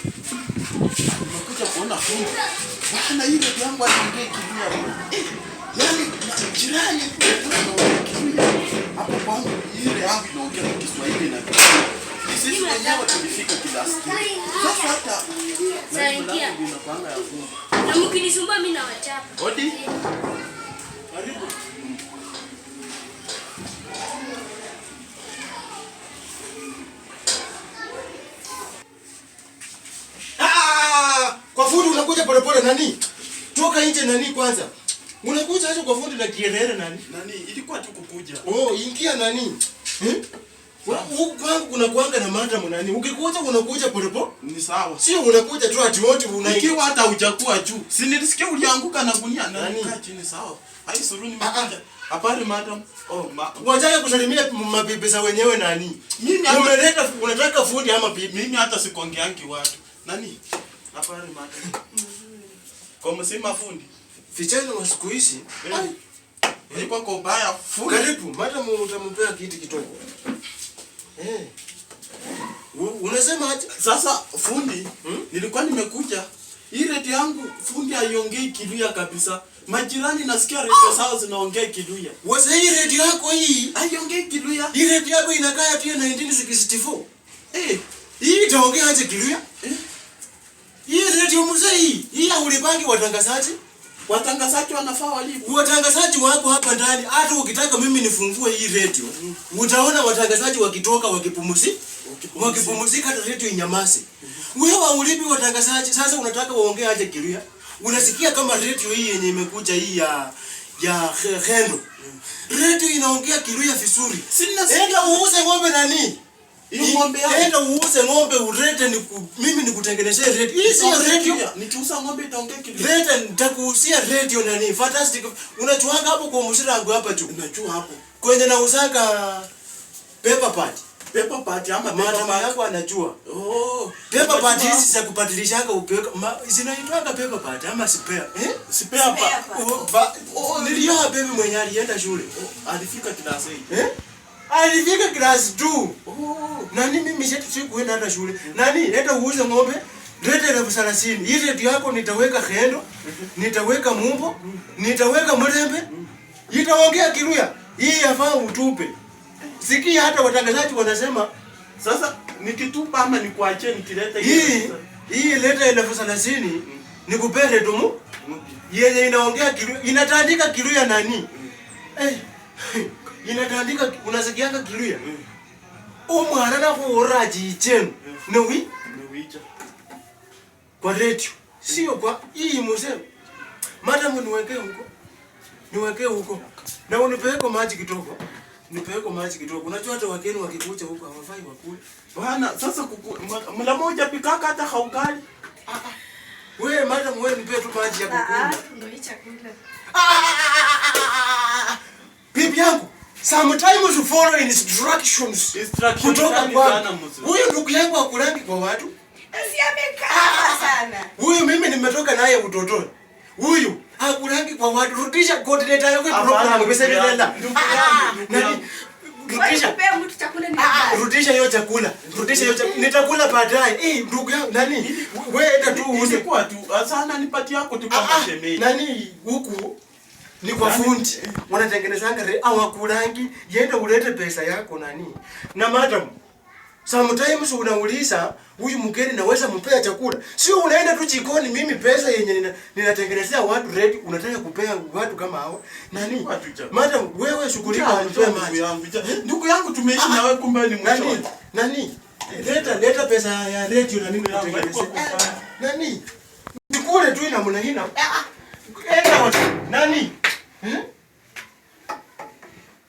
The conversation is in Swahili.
Nimekuja kuona fundi. Bwana ile yangu anaongea Kiluya. Yaani jirani anaongea Kiluya. Hapo kwangu ile yangu inaongea Kiswahili na sisi wenyewe tulifika kilasi. Sasa hata saingia inapanga ya fundi. na mkinisumbua mimi nawachapa. Odi. Karibu. Kwa fundi unakuja polepole nani? Toka nje nani kwanza. Unakuja hapo kwa fundi na kielele nani? Nani ilikuwa tu kukuja. Oh, ingia nani? Huku kwangu kuna kuanga na madam nani? Ukikuja unakuja polepole? Ni sawa. Sio unakuja tu ati wote unaingia. Ikiwa hata hujakuwa juu. Si nilisikia ulianguka na gunia nani? Kaa chini sawa. Hai suruni nimekuja. Habari madam. Oh, unataka kusalimia mabibi za wenyewe nani? Mimi umeleta unataka fundi ama bibi? Mimi hata sikongeangi watu. Nani? Habari madam. Kwa msema fundi. Vijana wa siku hizi. Ilikuwa kwa baya fundi. Karibu, madam utampea kiti kidogo. Unasema aje? Sasa fundi, nilikuwa nimekuja. Hii redio yangu fundi haiongei Kiluya kabisa. Majirani nasikia redio zao zinaongea Kiluya. Wasa hii redio yako hii haiongei Kiluya. Hii redio yako inakaa pia 1964. Hii itaongea aje Kiluya? Hii redio mzee hii. Hii haulipangi watangazaji? Watangazaji wanafaa walipo. Watangazaji wako hapa ndani. Hata ukitaka mimi nifungue hii redio, utaona watangazaji wakitoka wakipumzika hata redio inyamaze. Wewe haulipi watangazaji. Sasa unataka waongee aje Kiluya? Unasikia kama redio hii yenye imekuja hii ya Hendo. Redio inaongea Kiluya vizuri. Enda uuze ng'ombe nani? Ng'ombe yangu. Enda uuze ng'ombe urete mimi nikutengenezee redio. Hii sio redio. Nikiuza ng'ombe itaongea Kiluya. Rete nitakuuzia redio nani? Fantastic. Unachuanga hapo kwa msirangu hapa juu. Unajua hapo. Kwenye na usaka paper pad. Paper pad ama madam yako anajua. Paper pad hizi za kubadilishanga upeka. Zinaitwanga paper pad ama spare. Spare pad. Niliona baby mwenye alienda shule. Alifika class 8. Alifika class 2. Nani mimi sikuenda hata shule. Nani leta uuze ng'ombe. Leta 30,000. Hii redio yako nitaweka Hendo, nitaweka Mumbo, nitaweka Mlembe. Itaongea Kiluya. Hii yafaa utupe. Sikia hata watangazaji wanasema sasa nikitupa ama nikuachie nikileta hii leta 30,000 nikupe redio yenye inaongea Kiluya, inatandika Kiluya nani? Inatandika unasikianga Kiluya. Umwana na kuoraji chenu. Newi kwa redio. Sio kwa hii mzee. Madam niwekee huko. Na unipeleke maji kidogo. Nipeleke maji kidogo. Unajua hata wageni wakikuja huko hawafai wakule. Bwana sasa mla moja pikaka hata haugali. Wewe madam wewe nipe tu maji ya kukunywa. Ndio hii chakula. Bibi yangu, sometimes you follow instructions. Kutoka kwa huyu ndugu yangu akulangi kwa watu. Si amekaa sana. Huyu mimi nimetoka naye utotoni. Huyu hakulangi kwa watu. Rudisha coordinator yako program umesendelea. Rudisha hiyo chakula. Nitakula baadaye. Ndugu yangu nani? Wewe enda tu uuze kwa tu. Sana nipatie yako tu kwa shemeji. Nani huku ni kwa fundi. Wanatengenezanga hawakulangi. Yenda ulete pesa yako nani? Na madam sometimes unauliza huyu mgeni naweza mpea chakula. Sio unaenda tu jikoni mimi pesa yenye ninatengenezea watu ready unataka kupea watu kama hao. Nani? Madam wewe shughulika unipe maji. Ndugu yangu tumeishi na wewe kumbe ni mwisho. Nani? Leta pesa ya redio na mimi natengenezea. Nani? Nikule tu ina mna hina. Enda watu. Nani?